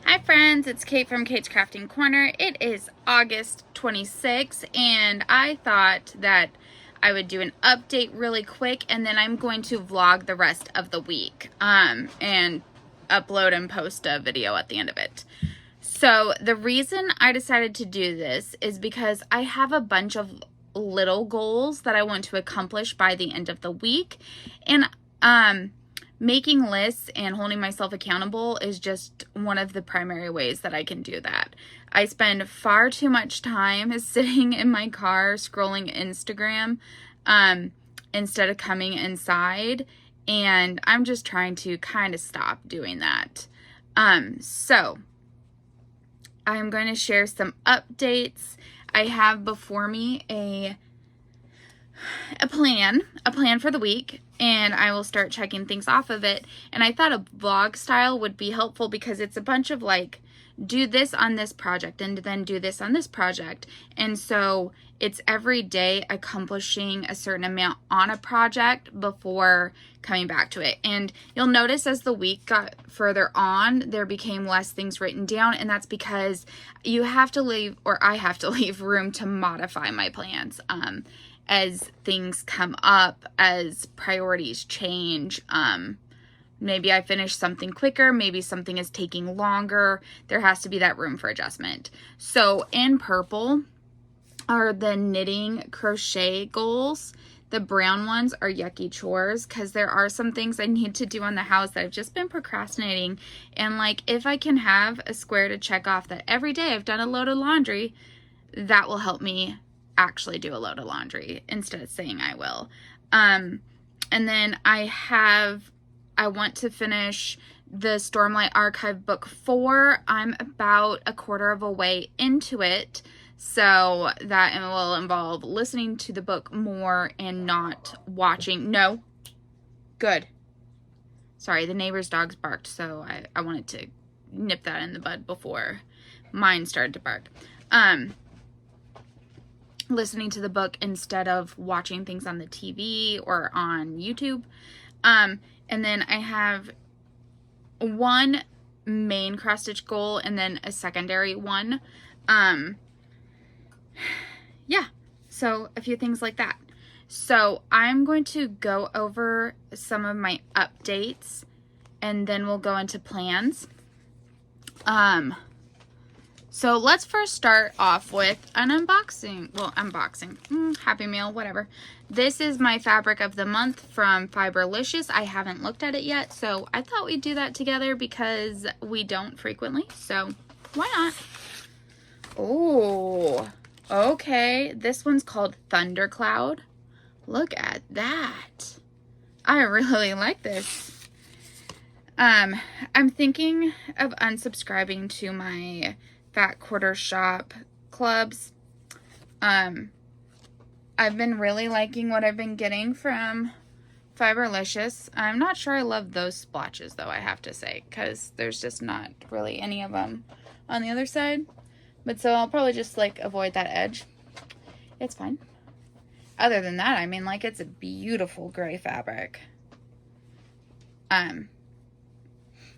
Hi friends, it's Kate from Kate's Crafting Corner. It is August 26th and I thought that I would do an update really quick and then I'm going to vlog the rest of the week and upload and post a video at the end of it. So the reason I decided to do this is because I have a bunch of little goals that I want to accomplish by the end of the week, and making lists and holding myself accountable is just one of the primary ways that I can do that. I spend far too much time sitting in my car scrolling Instagram instead of coming inside, and I'm just trying to kind of stop doing that. So I'm going to share some updates. I have before me a plan for the week, and I will start checking things off of it. And I thought a vlog style would be helpful because it's a bunch of like, do this on this project and then do this on this project. And so it's every day accomplishing a certain amount on a project before coming back to it. And you'll notice as the week got further on, there became less things written down, and that's because you have to leave, or I have to leave room to modify my plans as things come up, as priorities change. Maybe I finish something quicker, maybe something is taking longer. There has to be that room for adjustment. So in purple are the knitting crochet goals. The brown ones are yucky chores, because there are some things I need to do on the house that I've just been procrastinating. And like, if I can have a square to check off that every day I've done a load of laundry, that will help me actually do a load of laundry instead of saying I will. And then I want to finish the Stormlight Archive book 4. I'm about a quarter of a way into it, so that will involve listening to the book more and not watching. No. Good. Sorry, the neighbor's dogs barked, so I wanted to nip that in the bud before mine started to bark. Listening to the book instead of watching things on the TV or on YouTube. And then I have one main cross stitch goal and then a secondary one. Yeah, so a few things like that. So I'm going to go over some of my updates and then we'll go into plans. So let's first start off with an unboxing. Well, Happy Meal, whatever. This is my fabric of the month from Fiberlicious. I haven't looked at it yet, so I thought we'd do that together because we don't frequently, so why not? Oh, okay. This one's called Thundercloud. Look at that. I really like this. I'm thinking of unsubscribing to my Fat Quarter Shop clubs. I've been really liking what I've been getting from Fiberlicious. I'm not sure I love those splotches though, I have to say, because there's just not really any of them on the other side. But so I'll probably just like avoid that edge. It's fine. Other than that, I mean, like, it's a beautiful gray fabric.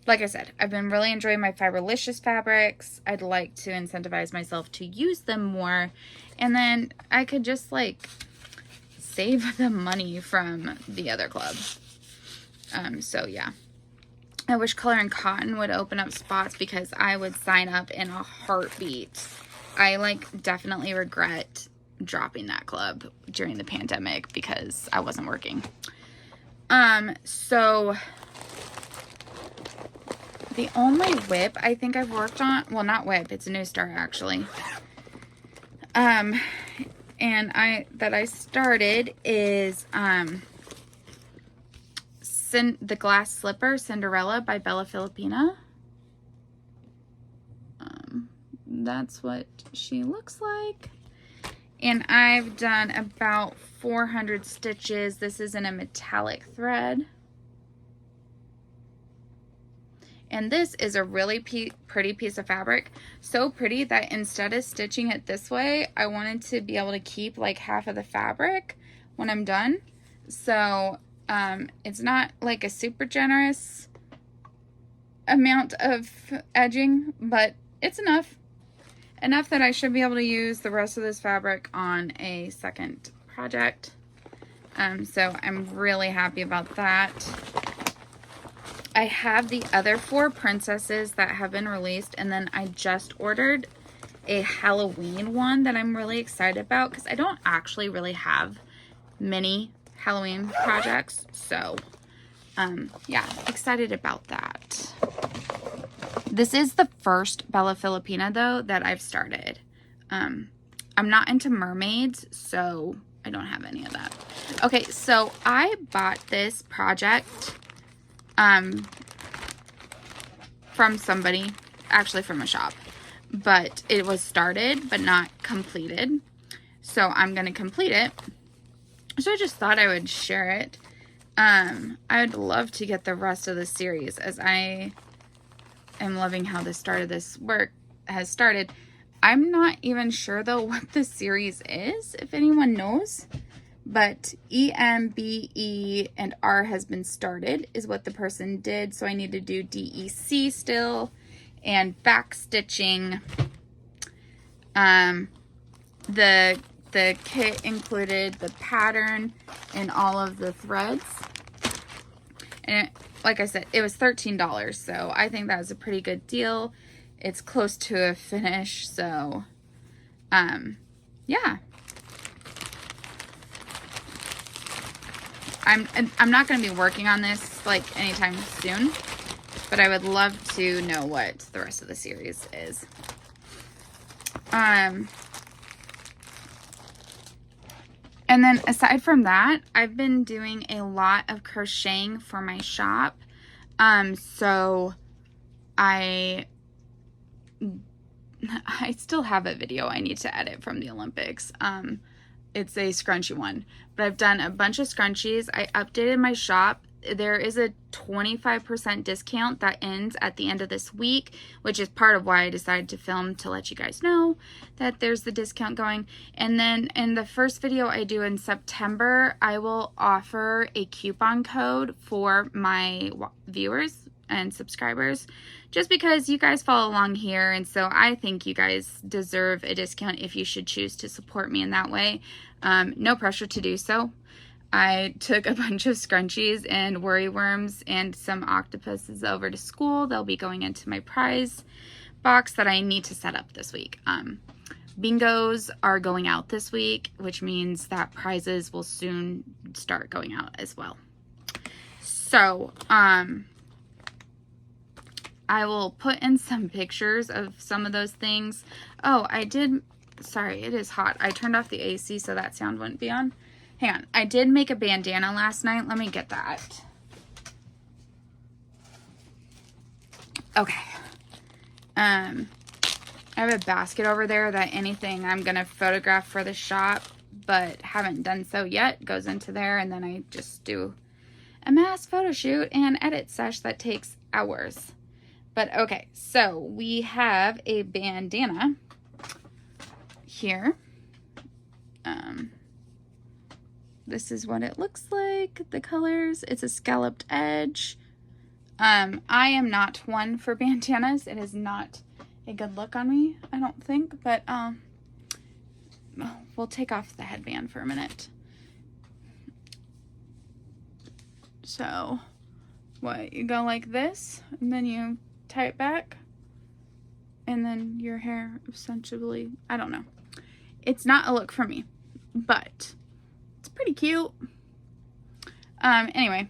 Like I said, I've been really enjoying my Fiberlicious fabrics. I'd like to incentivize myself to use them more. And then I could just like save the money from the other club. So yeah. I wish Color and Cotton would open up spots because I would sign up in a heartbeat. I like definitely regret dropping that club during the pandemic because I wasn't working. So the only whip I think I've worked on, well, not whip, it's a New Star actually. And I started is the Glass Slipper Cinderella by Bella Filipina. That's what she looks like. And I've done about 400 stitches. This is in a metallic thread. And this is a really pretty piece of fabric. So pretty that instead of stitching it this way, I wanted to be able to keep like half of the fabric when I'm done. So it's not like a super generous amount of edging, but it's enough. Enough that I should be able to use the rest of this fabric on a second project. So I'm really happy about that. I have the other 4 princesses that have been released, and then I just ordered a Halloween one that I'm really excited about because I don't actually really have many Halloween projects. So, yeah, excited about that. This is the first Bella Filipina, though, that I've started. I'm not into mermaids, so I don't have any of that. Okay, so I bought this project from somebody, actually from a shop, but it was started but not completed. So I'm going to complete it. So I just thought I would share it. I would love to get the rest of the series, as I am loving how this work has started. I'm not even sure though what the series is, if anyone knows, but E, M, B, E, and R has been started is what the person did. So I need to do D, E, C still, and back stitching. The kit included the pattern and all of the threads. And like I said, it was $13, so I think that was a pretty good deal. It's close to a finish, so yeah. I'm not going to be working on this like anytime soon, but I would love to know what the rest of the series is. And then aside from that, I've been doing a lot of crocheting for my shop. So I still have a video I need to edit from the Olympics. It's a scrunchie one, but I've done a bunch of scrunchies. I updated my shop. There is a 25% discount that ends at the end of this week, which is part of why I decided to film, to let you guys know that there's the discount going. And then in the first video I do in September, I will offer a coupon code for my viewers and subscribers, just because you guys follow along here, and so I think you guys deserve a discount if you should choose to support me in that way. No pressure to do so. I took a bunch of scrunchies and worry worms and some octopuses over to school. They'll be going into my prize box that I need to set up this week. Bingos are going out this week, which means that prizes will soon start going out as well. So, I will put in some pictures of some of those things. Oh, sorry, it is hot. I turned off the AC so that sound wouldn't be on. Hang on, I did make a bandana last night. Let me get that. Okay. I have a basket over there that anything I'm gonna photograph for the shop, but haven't done so yet, goes into there, and then I just do a mass photo shoot and edit sesh that takes hours. But okay, so we have a bandana here. This is what it looks like, the colors. It's a scalloped edge. I am not one for bandanas. It is not a good look on me, I don't think, but we'll take off the headband for a minute. So, you go like this, and then you tie it back, and then your hair essentially, I don't know. It's not a look for me, but it's pretty cute. Anyway,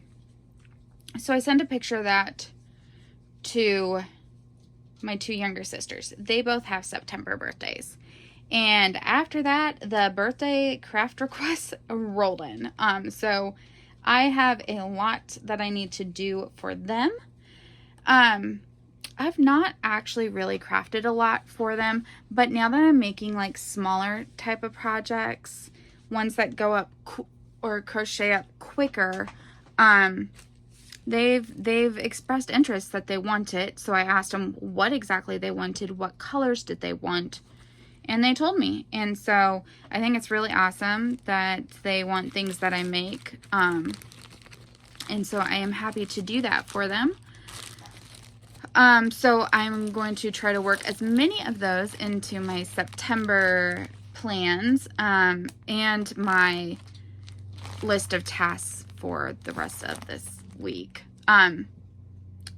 so I sent a picture of that to my 2 younger sisters. They both have September birthdays. And after that, the birthday craft requests rolled in. So I have a lot that I need to do for them. I've not actually really crafted a lot for them, but now that I'm making like smaller type of projects, ones that go up or crochet up quicker, they've expressed interest that they want it. So I asked them what exactly they wanted, what colors did they want, and they told me. And so I think it's really awesome that they want things that I make. And so I am happy to do that for them. So I'm going to try to work as many of those into my September plans, and my list of tasks for the rest of this week.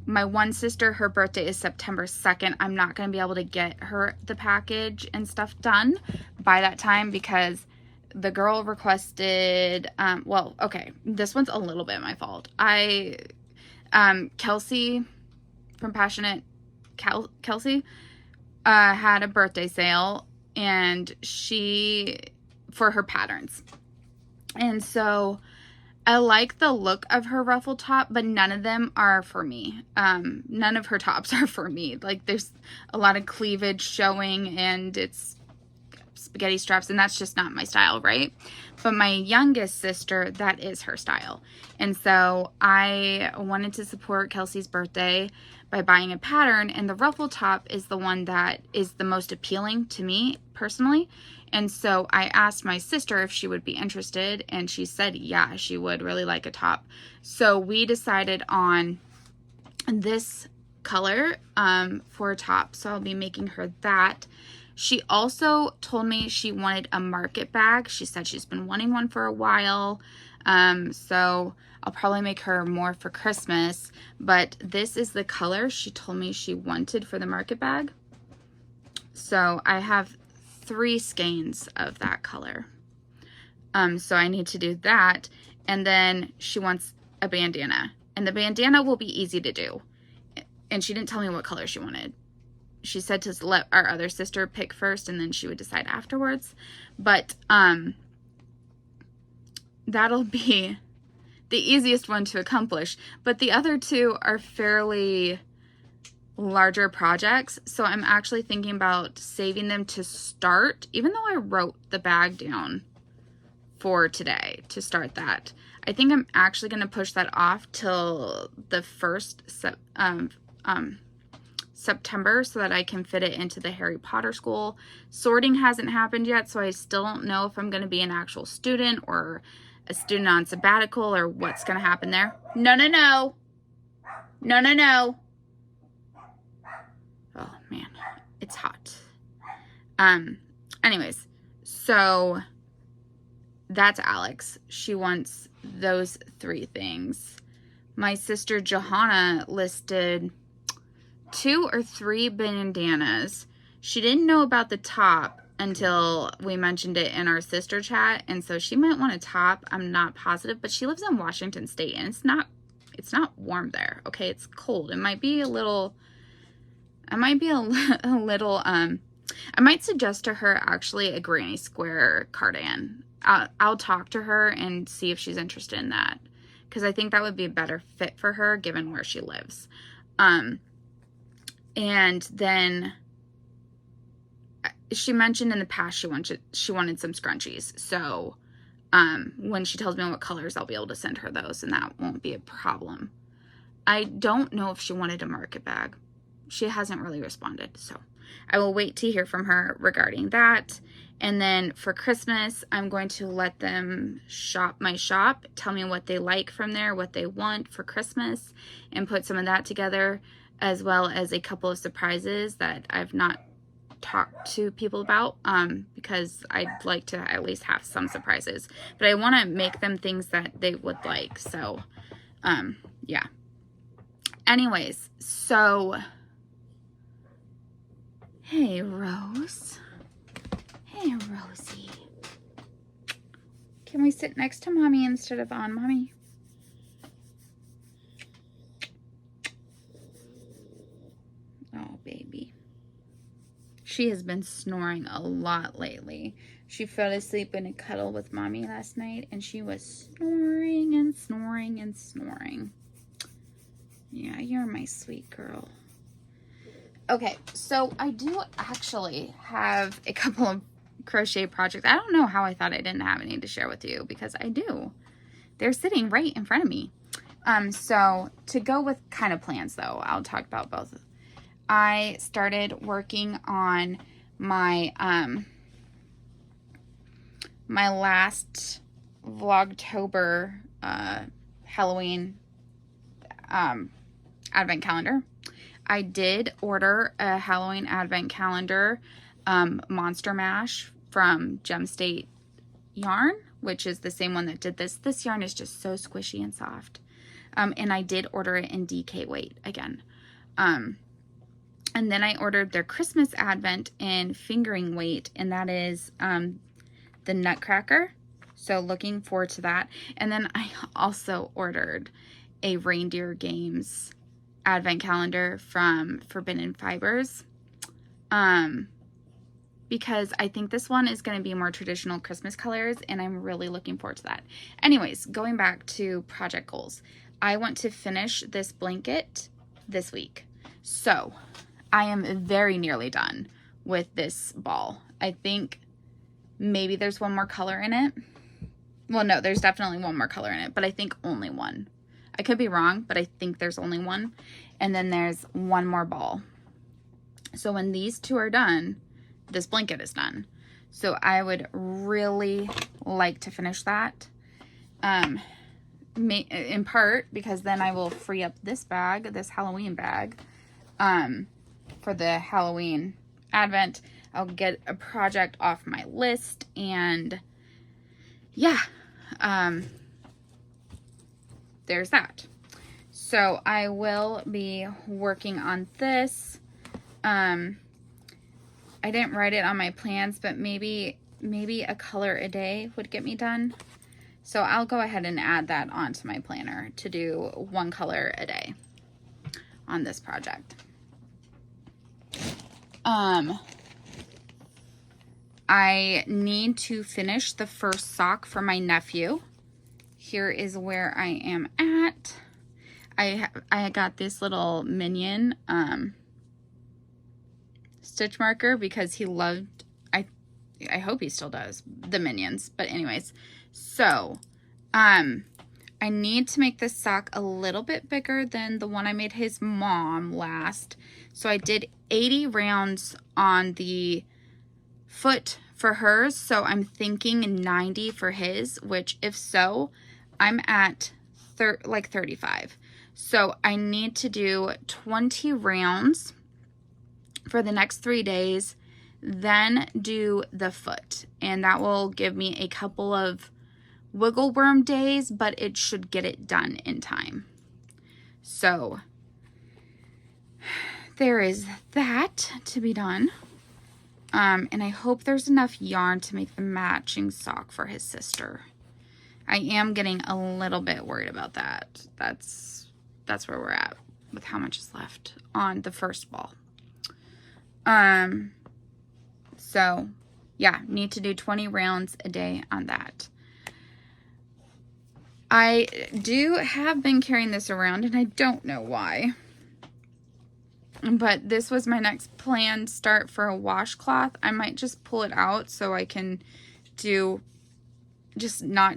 My one sister, her birthday is September 2nd. I'm not going to be able to get her the package and stuff done by that time because the girl requested, well, okay, this one's a little bit my fault. Kelsey from Passionate Kelsey, had a birthday sale, and for her patterns. And so I like the look of her ruffle top, but none of them are for me. None of her tops are for me. Like, there's a lot of cleavage showing, and it's spaghetti straps, and that's just not my style, right? But my youngest sister, that is her style. And so I wanted to support Kelsey's birthday by buying a pattern, and the ruffle top is the one that is the most appealing to me personally. And so I asked my sister if she would be interested, and she said yeah, she would really like a top. So we decided on this color for a top, so I'll be making her that. She also told me she wanted a market bag. She said she's been wanting one for a while, so I'll probably make her more for Christmas, but this is the color she told me she wanted for the market bag. So I have 3 skeins of that color. So I need to do that. And then she wants a bandana. And the bandana will be easy to do. And she didn't tell me what color she wanted. She said to let our other sister pick first, and then she would decide afterwards. But that'll be the easiest one to accomplish. But the other 2 are fairly larger projects, so I'm actually thinking about saving them to start, even though I wrote the bag down for today to start that. I think I'm actually going to push that off till the 1st September so that I can fit it into the Harry Potter school. Sorting hasn't happened yet, so I still don't know if I'm going to be an actual student or a student on sabbatical or what's going to happen there. No, no, no. No, no, no. Oh, man. It's hot. Anyways, so that's Alex. She wants those 3 things. My sister Johanna listed 2 or 3 bandanas. She didn't know about the top until we mentioned it in our sister chat, and so she might want a top. I'm not positive, but she lives in Washington State, and it's not warm there. Okay, it's cold. It might be a little. I might suggest to her actually a granny square cardigan. I'll talk to her and see if she's interested in that, because I think that would be a better fit for her given where she lives. And then she mentioned in the past she wanted some scrunchies. So when she tells me what colors, I'll be able to send her those, and that won't be a problem. I don't know if she wanted a market bag. She hasn't really responded, so I will wait to hear from her regarding that. And then for Christmas, I'm going to let them shop my shop, tell me what they like from there, what they want for Christmas, and put some of that together, as well as a couple of surprises that I've not talked to people about, because I'd like to at least have some surprises. But I want to make them things that they would like, so yeah. Anyways, so hey, Rose. Hey, Rosie. Can we sit next to Mommy instead of on Mommy? Oh, baby. She has been snoring a lot lately. She fell asleep in a cuddle with Mommy last night, and she was snoring and snoring and snoring. Yeah, you're my sweet girl. Okay, so I do actually have a couple of crochet projects. I don't know how I thought I didn't have any to share with you, because I do. They're sitting right in front of me. So to go with kind of plans, though, I'll talk about both. I started working on my my last Vlogtober Halloween advent calendar. I did order a Halloween advent calendar Monster Mash from Gem State Yarn, which is the same one that did this. This yarn is just so squishy and soft. And I did order it in DK weight again. And then I ordered their Christmas Advent in fingering weight, and that is the Nutcracker. So looking forward to that. And then I also ordered a Reindeer Games Advent calendar from Forbidden Fibers. Because I think this one is going to be more traditional Christmas colors, and I'm really looking forward to that. Anyways, going back to project goals. I want to finish this blanket this week. So I am very nearly done with this ball. I think maybe there's one more color in it. Well, no, there's definitely one more color in it, but I think only one. I could be wrong, but I think there's only one. And then there's one more ball. So when these two are done, this blanket is done. So I would really like to finish that. In part because then I will free up this bag, this Halloween bag, for the Halloween Advent. I'll get a project off my list, and yeah, there's that. So I will be working on this. I didn't write it on my plans, but maybe a color a day would get me done. So I'll go ahead and add that onto my planner to do one color a day on this project. I need to finish the first sock for my nephew. Here is where I am at. I got this little Minion stitch marker because he loved, I hope he still does, the Minions. But anyways, so I need to make this sock a little bit bigger than the one I made his mom last. So I did 80 rounds on the foot for hers, so I'm thinking 90 for his, which if so, I'm at like 35. So I need to do 20 rounds for the next 3 days, then do the foot, and that will give me a couple of wiggle worm days, but it should get it done in time. So there is that to be done. And I hope there's enough yarn to make the matching sock for his sister. I am getting a little bit worried about that. That's where we're at with how much is left on the first ball. So yeah, need to do 20 rounds a day on that. I have been carrying this around, and I don't know why. But this was my next planned start for a washcloth. I might just pull it out so I can just not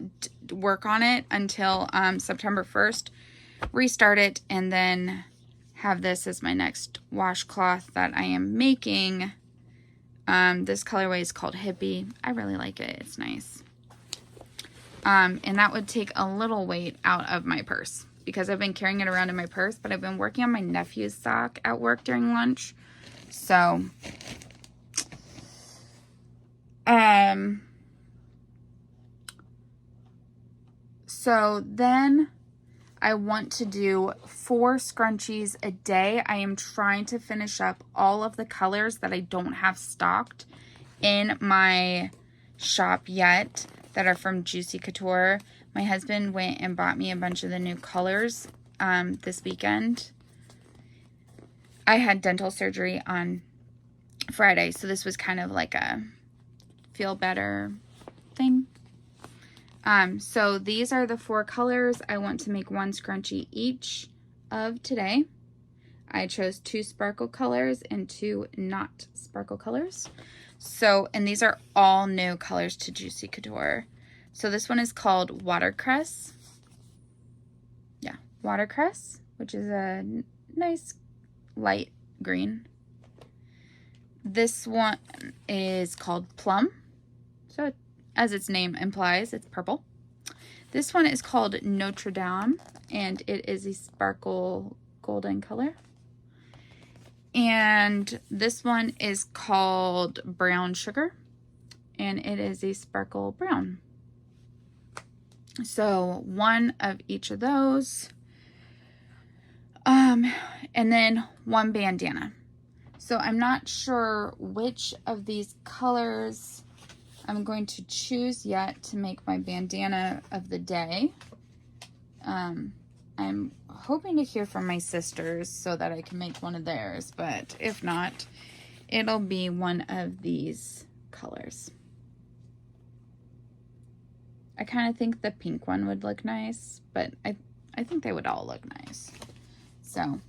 work on it until September 1st. Restart it, and then have this as my next washcloth that I am making. This colorway is called Hippie. I really like it. It's nice. And that would take a little weight out of my purse, because I've been carrying it around in my purse, but I've been working on my nephew's sock at work during lunch. So, then I want to do 4 scrunchies a day. I am trying to finish up all of the colors that I don't have stocked in my shop yet that are from Juicy Couture. My husband went and bought me a bunch of the new colors this weekend. I had dental surgery on Friday, so this was kind of like a feel better thing. So these are the 4 colors. I want to make 1 scrunchie each of today. I chose 2 sparkle colors and 2 not sparkle colors. So, and these are all new colors to Juicy Couture. So this one is called Watercress. Yeah, Watercress, which is a nice light green. This one is called Plum. So as its name implies, it's purple. This one is called Notre Dame, and it is a sparkle golden color. And this one is called Brown Sugar, and it is a sparkle brown. So one of each of those. And then one bandana. So I'm not sure which of these colors I'm going to choose yet to make my bandana of the day. I'm hoping to hear from my sisters so that I can make one of theirs, but if not, it'll be one of these colors. I kind of think the pink one would look nice, but I think they would all look nice. So,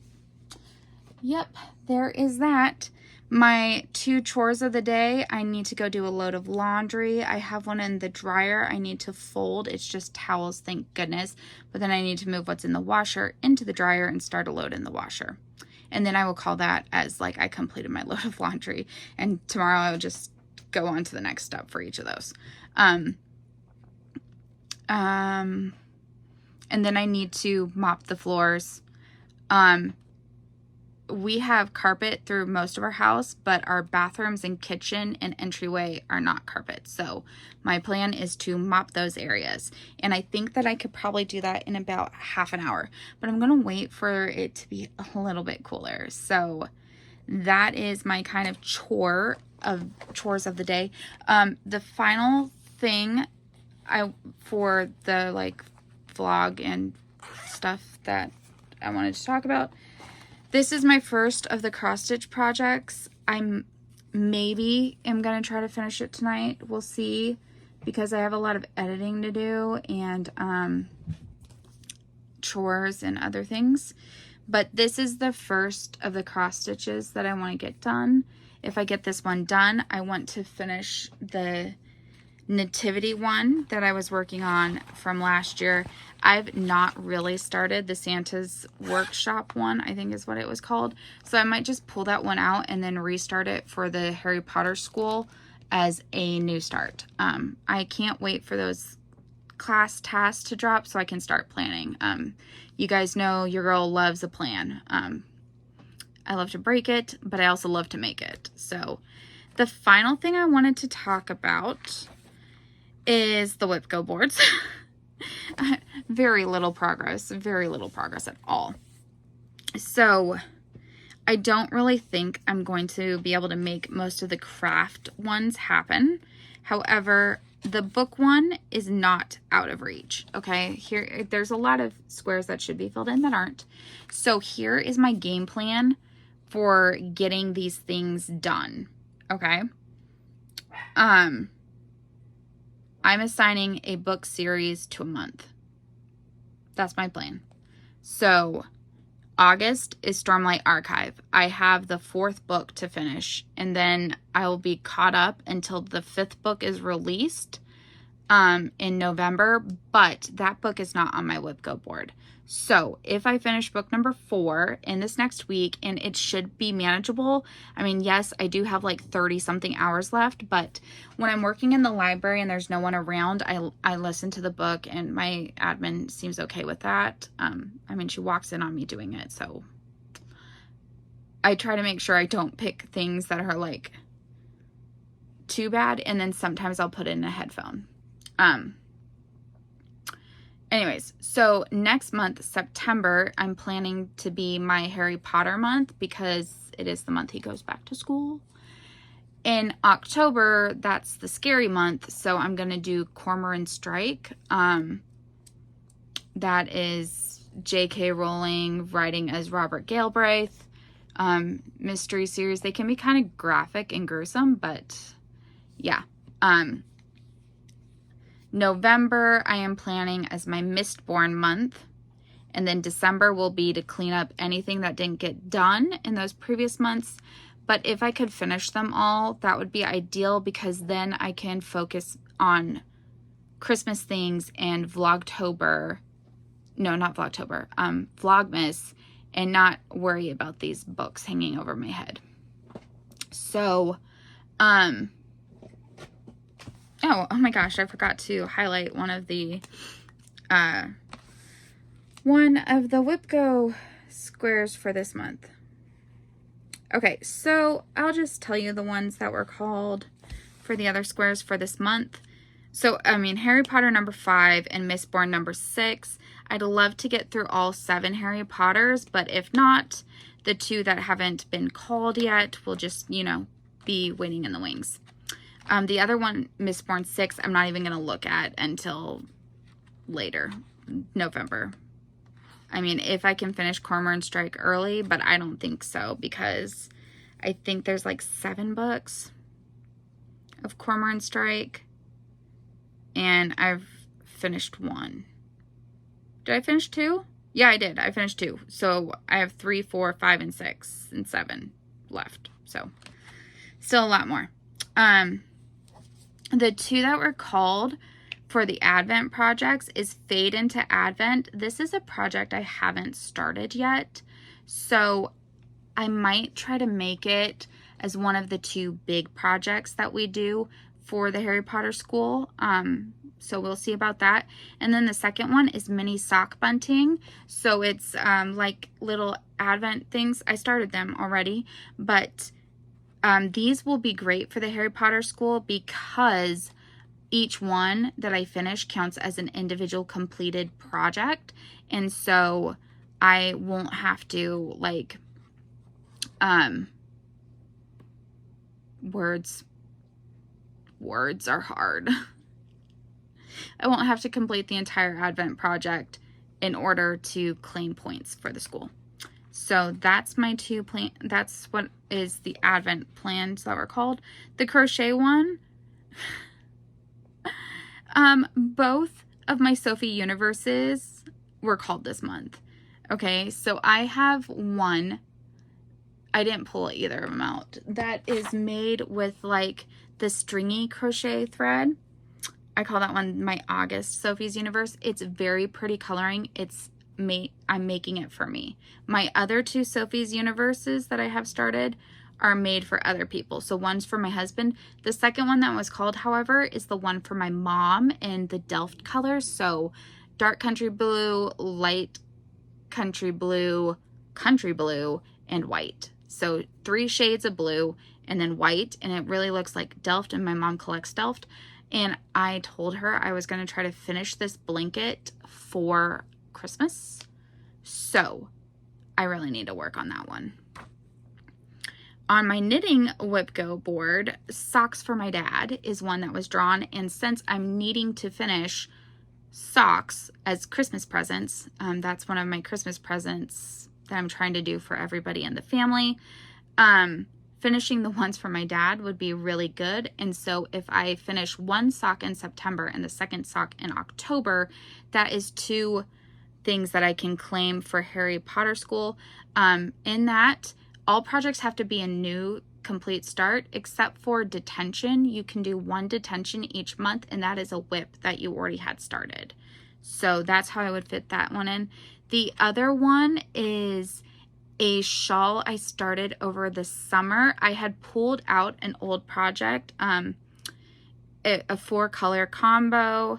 yep, there is that. My 2 chores of the day, I need to go do a load of laundry. I have one in the dryer I need to fold. It's just towels, thank goodness. But then I need to move what's in the washer into the dryer and start a load in the washer. And then I will call that as like I completed my load of laundry. And tomorrow I will just go on to the next step for each of those. And then I need to mop the floors. We have carpet through most of our house, but our bathrooms and kitchen and entryway are not carpet. So my plan is to mop those areas. And I think that I could probably do that in about half an hour, but I'm going to wait for it to be a little bit cooler. So that is my kind of chores of the day. The final thing for the like vlog and stuff that I wanted to talk about. This is my first of the cross stitch projects. I'm maybe am going to try to finish it tonight. We'll see, because I have a lot of editing to do and chores and other things. But this is the first of the cross stitches that I want to get done. If I get this one done, I want to finish the nativity one that I was working on from last year. I've not really started the Santa's workshop one, I think is what it was called. So I might just pull that one out and then restart it for the Harry Potter school as a new start. I can't wait for those class tasks to drop so I can start planning. You guys know your girl loves a plan. I love to break it, but I also love to make it. So the final thing I wanted to talk about is the whip go boards. Very little progress at all. So I don't really think I'm going to be able to make most of the craft ones happen. However, the book one is not out of reach. Okay, here there's a lot of squares that should be filled in that aren't. So here is my game plan for getting these things done. Okay. I'm assigning a book series to a month. That's my plan. So August is Stormlight Archive. I have the 4th book to finish, and then I will be caught up until the 5th book is released in November, but that book is not on my whip go board. So if I finish book number 4 in this next week, and it should be manageable. I mean, yes, I do have like 30 something hours left, but when I'm working in the library and there's no one around, I listen to the book, and my admin seems okay with that. I mean, she walks in on me doing it, so I try to make sure I don't pick things that are like too bad, and then sometimes I'll put in a headphone. Anyways, so next month, September, I'm planning to be my Harry Potter month, because it is the month he goes back to school. In October, that's the scary month, so I'm going to do Cormoran Strike. That is J.K. Rowling writing as Robert Galbraith. Mystery series. They can be kind of graphic and gruesome, but yeah. November, I am planning as my Mistborn month. And then December will be to clean up anything that didn't get done in those previous months. But if I could finish them all, that would be ideal, because then I can focus on Christmas things and Vlogtober. No, not Vlogtober. Vlogmas, and not worry about these books hanging over my head. So, oh my gosh, I forgot to highlight one of the WIPGO squares for this month. Okay, so I'll just tell you the ones that were called for the other squares for this month. So, I mean, Harry Potter number 5 and Mistborn number 6. I'd love to get through all 7 Harry Potters, but if not, the 2 that haven't been called yet will just, you know, be waiting in the wings. The other one, Mistborn 6, I'm not even going to look at until later, November. I mean, if I can finish Cormoran Strike early, but I don't think so because I think there's like 7 books of Cormoran Strike and I've finished 1. Did I finish 2? Yeah, I did. I finished 2. So I have 3, 4, 5, and 6, and 7 left. So still a lot more. The 2 that were called for the Advent projects is Fade into Advent. This is a project I haven't started yet, so I might try to make it as one of the 2 big projects that we do for the Harry Potter school. So we'll see about that. And then the second one is mini sock bunting. So it's like little Advent things. I started them already, but these will be great for the Harry Potter school because each one that I finish counts as an individual completed project. And so I won't have to like, words are hard. I won't have to complete the entire Advent project in order to claim points for the school. So that's my 2 plan. That's what is the Advent plans that were called. The crochet one, both of my Sophie universes were called this month. Okay, so I have one, I didn't pull either of them out, that is made with like the stringy crochet thread. I call that one my August Sophie's Universe. It's very pretty coloring. I'm making it for me. My other 2 Sophie's Universes that I have started are made for other people. So one's for my husband. The second one that was called, however, is the one for my mom in the Delft colors. So dark country blue, light country blue, and white. So 3 shades of blue and then white, and it really looks like Delft, and my mom collects Delft. And I told her I was going to try to finish this blanket for Christmas. So I really need to work on that one. On my knitting whip go board, Socks for My Dad is one that was drawn. And since I'm needing to finish socks as Christmas presents, that's one of my Christmas presents that I'm trying to do for everybody in the family. Finishing the ones for my dad would be really good. And so if I finish 1 sock in September and the second sock in October, that is 2 things that I can claim for Harry Potter school. In that, all projects have to be a new complete start, except for detention. You can do 1 detention each month, and that is a whip that you already had started. So that's how I would fit that one in. The other one is a shawl I started over the summer. I had pulled out an old project, a 4-color combo,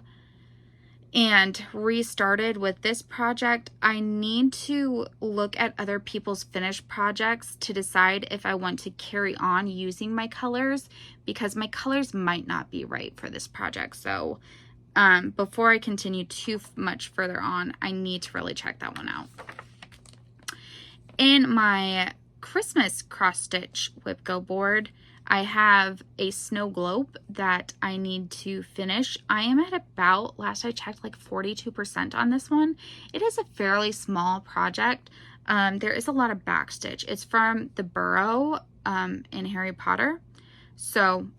and restarted with this project. I need to look at other people's finished projects to decide if I want to carry on using my colors, because my colors might not be right for this project. So before I continue too much further on, I need to really check that one out. In my Christmas cross stitch whip go board, I have a snow globe that I need to finish. I am at about, last I checked, like 42% on this one. It is a fairly small project. There is a lot of backstitch. It's from the Burrow in Harry Potter. So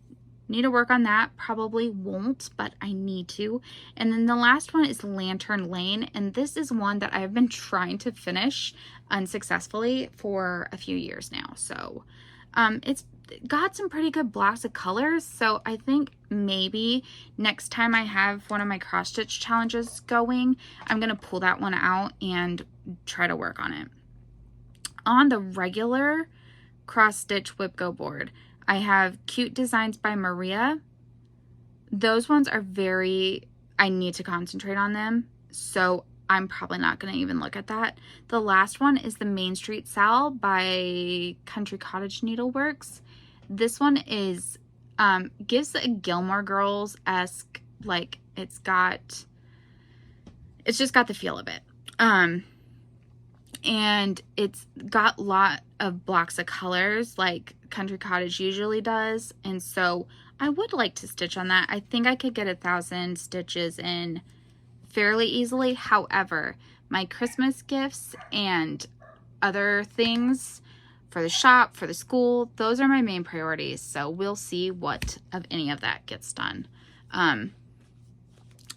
need to work on that. Probably won't, but I need to. And then the last one is Lantern Lane. And this is one that I've been trying to finish unsuccessfully for a few years now. So it's got some pretty good blocks of colors. So I think maybe next time I have one of my cross stitch challenges going, I'm going to pull that one out and try to work on it. On the regular cross stitch whip go board, I have Cute Designs by Maria. Those ones are I need to concentrate on them. So I'm probably not going to even look at that. The last one is the Main Street Sal by Country Cottage Needleworks. This one is, gives a Gilmore Girls-esque, like, it's just got the feel of it. And it's got a lot of blocks of colors like Country Cottage usually does. And so I would like to stitch on that. I think I could get 1,000 stitches in fairly easily. However, my Christmas gifts and other things for the shop, for the school, those are my main priorities. So we'll see what of any of that gets done.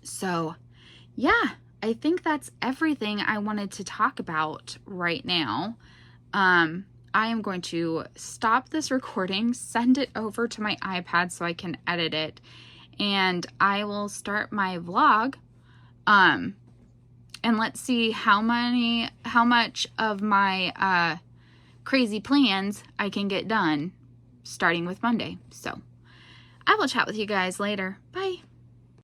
So yeah, I think that's everything I wanted to talk about right now. I am going to stop this recording, send it over to my iPad so I can edit it, and I will start my vlog. And let's see how much of my crazy plans I can get done starting with Monday. So I will chat with you guys later. Bye.